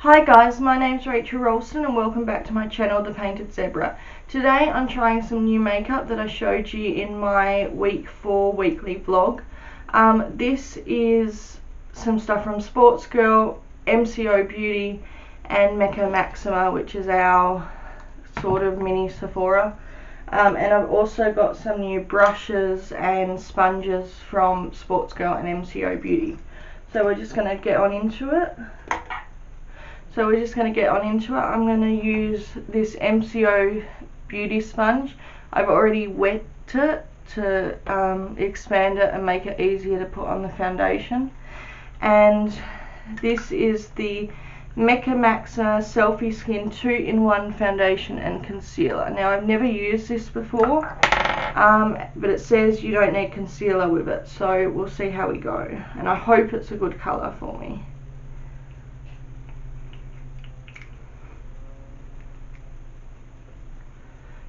Hi guys, my name's Rachel Ralston and welcome back to my channel, The Painted Zebra. Today I'm trying some new makeup that I showed you in my week 4 weekly vlog. This is some stuff from Sportsgirl, MCO Beauty and Mecca Maxima, which is our sort of mini Sephora. And I've also got some new brushes and sponges from Sportsgirl and MCO Beauty. So we're just going to get on into it. I'm going to use this MCO Beauty sponge. I've already wet it to expand it and make it easier to put on the foundation. And this is the Mecca Maxima Selfie Skin 2-in-1 Foundation and Concealer. Now I've never used this before, but it says you don't need concealer with it, so we'll see how we go. And I hope it's a good colour for me.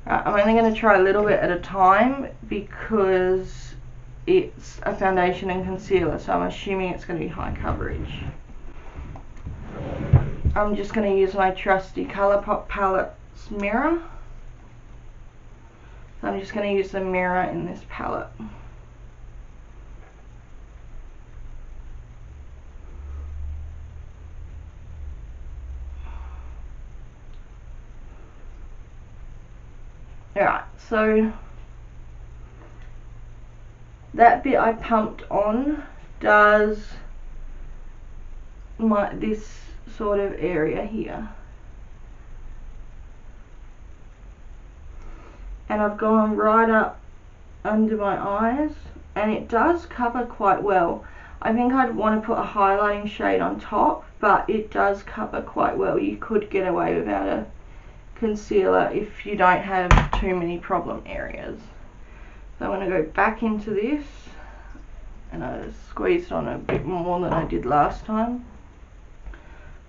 I'm only going to try a little bit at a time because it's a foundation and concealer, so I'm assuming it's going to be high coverage. I'm just going to use my trusty Colourpop palette's mirror. So I'm just going to use the mirror in this palette. Alright, so that bit I pumped on does this sort of area here. And I've gone right up under my eyes, and it does cover quite well. I think I'd want to put a highlighting shade on top, but it does cover quite well. You could get away without a concealer if you don't have too many problem areas. So I'm going to go back into this, and I squeezed on a bit more than I did last time.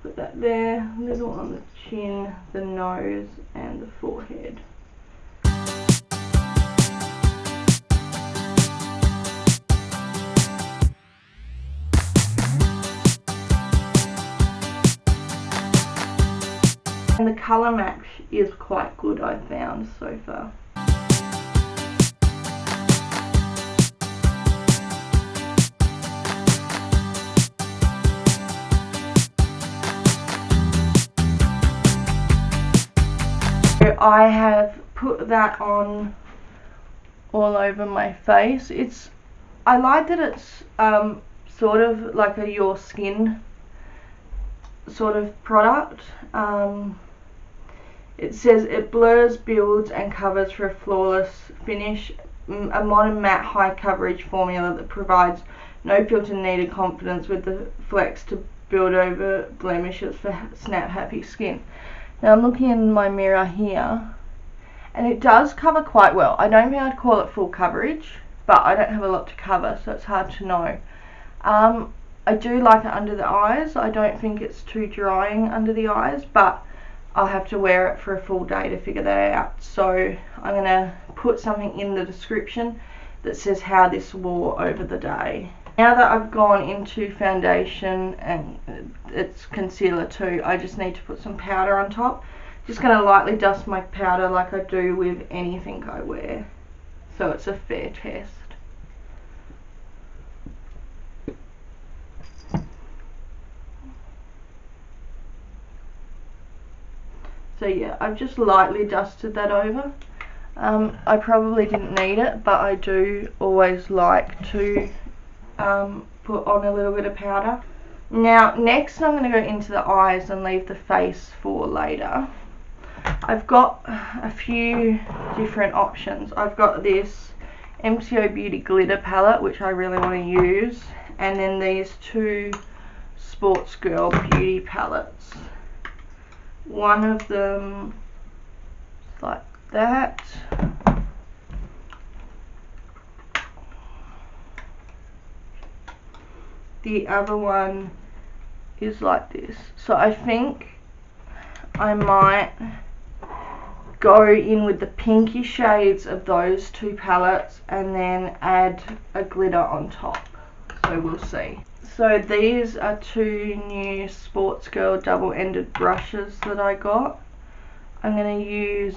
Put that there, a little on the chin, the nose and the forehead. And the colour match is quite good, I've found so far. So I have put that on all over my face. I like that it's sort of like a your skin sort of product. It says it blurs, builds and covers for a flawless finish, a modern matte high coverage formula that provides no filter needed confidence with the flex to build over blemishes for snap happy skin. Now I'm looking in my mirror here and it does cover quite well. I don't think I'd call it full coverage, but I don't have a lot to cover, so it's hard to know. I do like it under the eyes. I don't think it's too drying under the eyes, but I'll have to wear it for a full day to figure that out. So I'm going to put something in the description that says how this wore over the day. Now that I've gone into foundation and it's concealer too, I just need to put some powder on top. Just going to lightly dust my powder like I do with anything I wear, so it's a fair test. So yeah, I've just lightly dusted that over. I probably didn't need it, but I do always like to put on a little bit of powder. Now next I'm going to go into the eyes and leave the face for later. I've got a few different options. I've got this MCO Beauty glitter palette, which I really want to use, and then these two Sportsgirl beauty palettes. One of them like that. The other one is like this. So I think I might go in with the pinky shades of those two palettes and then add a glitter on top. so we'll see. So these are two new Sportsgirl double-ended brushes that I got. I'm going to use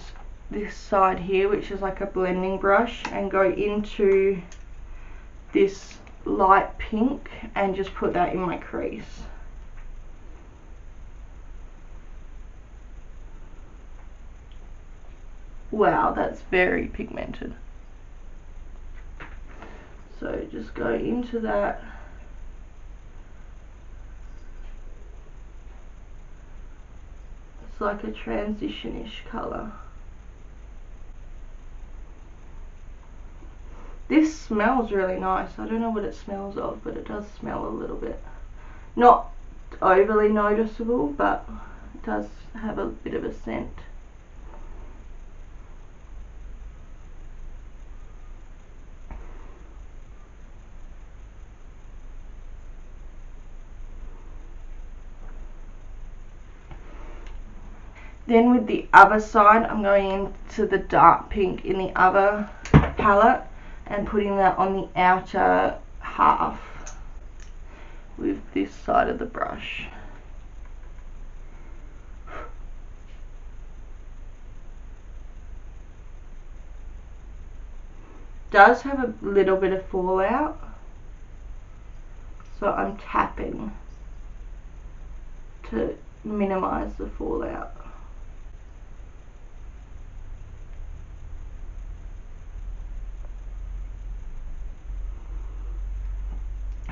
this side here, which is like a blending brush, and go into this light pink and just put that in my crease. Wow, that's very pigmented. So just go into that. It's like a transition-ish colour. This smells really nice. I don't know what it smells of, but it does smell a little bit. Not overly noticeable, but it does have a bit of a scent. Then with the other side, I'm going into the dark pink in the other palette and putting that on the outer half with this side of the brush. Does have a little bit of fallout, so I'm tapping to minimize the fallout.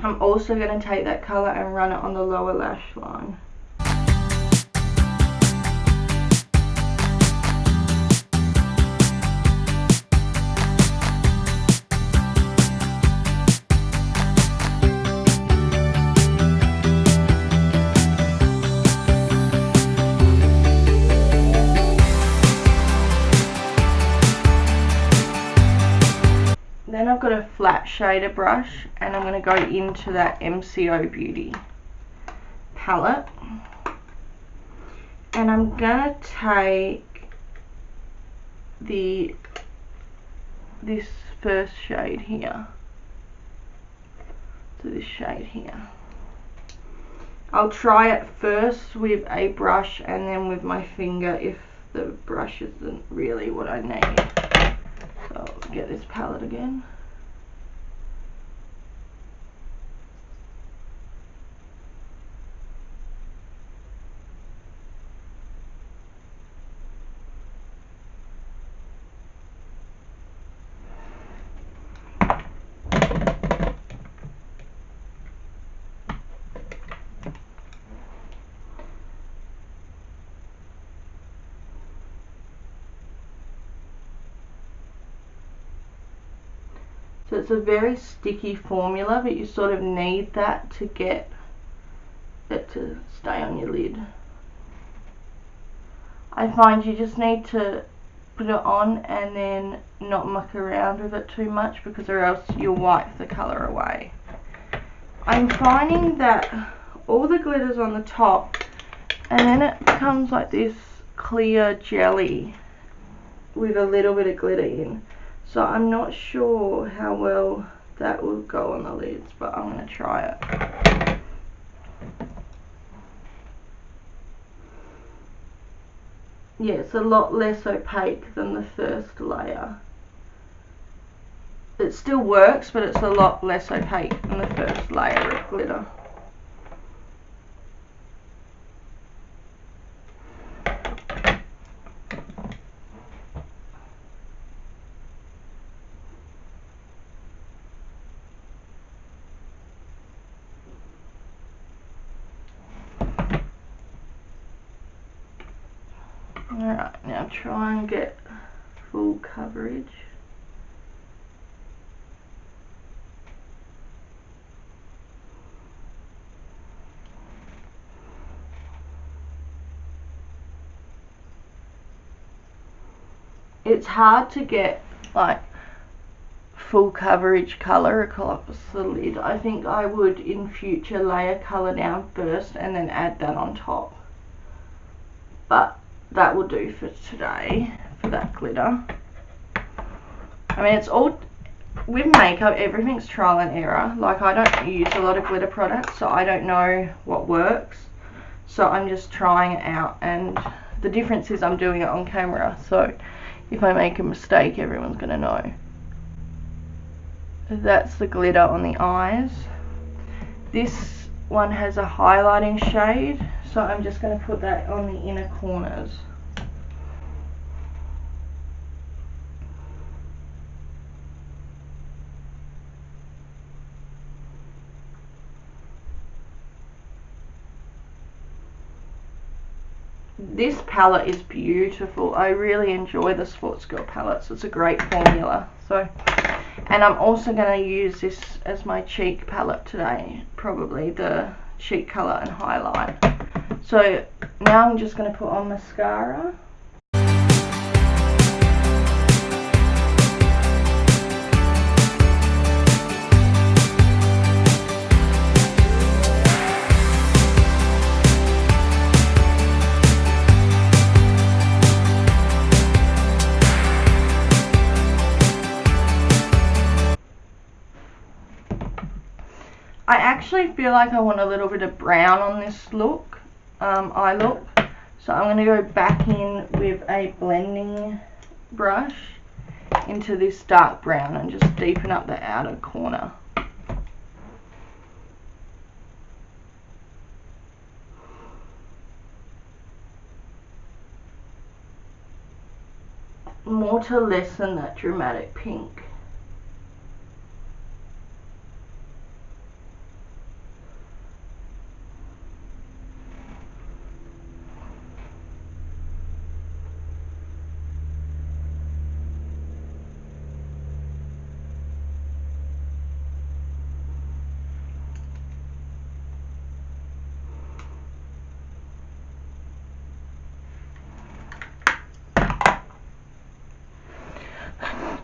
I'm also going to take that colour and run it on the lower lash line. Then I've got a flat shader brush and I'm going to go into that MCO Beauty palette, and I'm going to take this first shade here, so this shade here. I'll try it first with a brush and then with my finger if the brush isn't really what I need. So I'll get this palette again. So it's a very sticky formula, but you sort of need that to get it to stay on your lid. I find you just need to put it on and then not muck around with it too much, because or else you'll wipe the colour away. I'm finding that all the glitter's on the top and then it becomes like this clear jelly with a little bit of glitter in. So I'm not sure how well that will go on the lids, but I'm going to try it. Yeah, it's a lot less opaque than the first layer. It still works, but it's a lot less opaque than the first layer of glitter. Alright, now try and get full coverage. It's hard to get like full coverage colour across the lid. I think I would in future layer colour down first and then add that on top. But that will do for today for that glitter. I mean, it's all with makeup, everything's trial and error. Like, I don't use a lot of glitter products, so I don't know what works. So I'm just trying it out, and the difference is I'm doing it on camera, so if I make a mistake, everyone's gonna know. That's the glitter on the eyes. This one has a highlighting shade, so I'm just going to put that on the inner corners. This palette is beautiful. I really enjoy the Sportsgirl palettes. It's a great formula. So, and I'm also going to use this as my cheek palette today, probably the cheek colour and highlight. So now I'm just going to put on mascara. I actually feel like I want a little bit of brown on this look, eye look. So I'm going to go back in with a blending brush into this dark brown and just deepen up the outer corner. More to lessen that dramatic pink.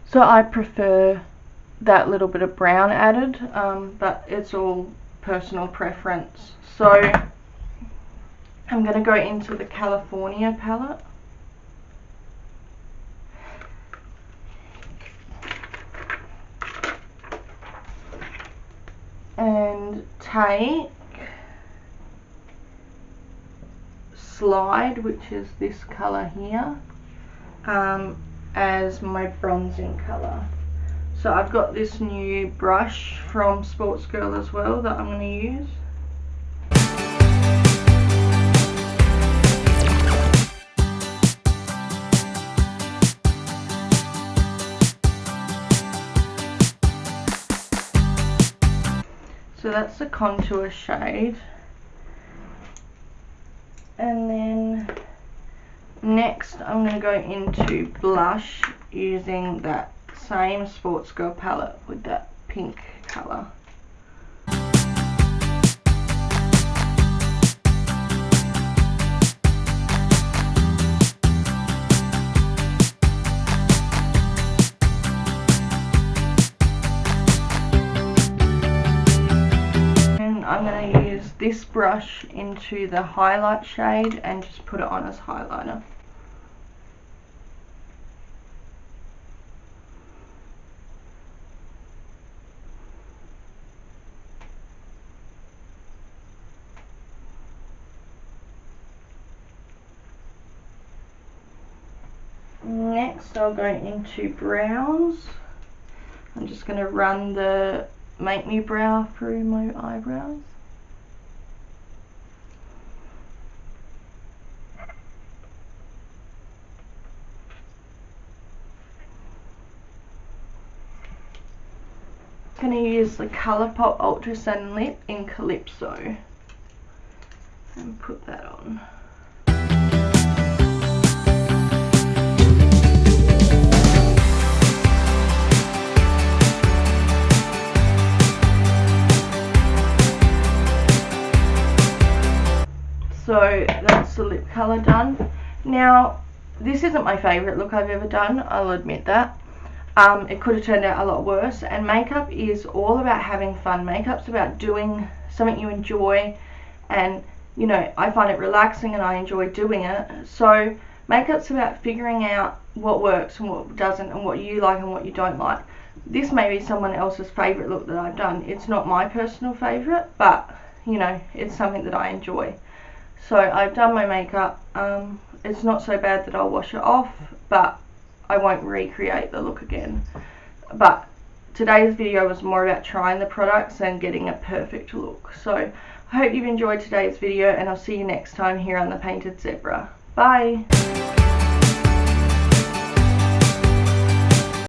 So I prefer that little bit of brown added, but it's all personal preference. So I'm going to go into the California palette. And take Slide, which is this colour here, as my bronzing colour. So I've got this new brush from Sportsgirl as well that I'm going to use. So that's the contour shade. And then next I'm going to go into blush using that same Sportsgirl palette with that pink colour. I'm going to use this brush into the highlight shade and just put it on as highlighter. Next I'll go into brows. I'm just going to run the Make Me brow through my eyebrows. I'm going to use the Colourpop Ultra Satin Lip in Calypso and put that on. So that's the lip colour done. Now, this isn't my favourite look I've ever done, I'll admit that. It could have turned out a lot worse, and makeup is all about having fun. Makeup's about doing something you enjoy, and you know, I find it relaxing and I enjoy doing it. So makeup's about figuring out what works and what doesn't, and what you like and what you don't like. this may be someone else's favourite look that I've done. It's not my personal favourite, but you know, it's something that I enjoy. So I've done my makeup. It's not so bad that I'll wash it off, but I won't recreate the look again. But today's video was more about trying the products and getting a perfect look. So I hope you've enjoyed today's video, and I'll see you next time here on the Painted Zebra. Bye!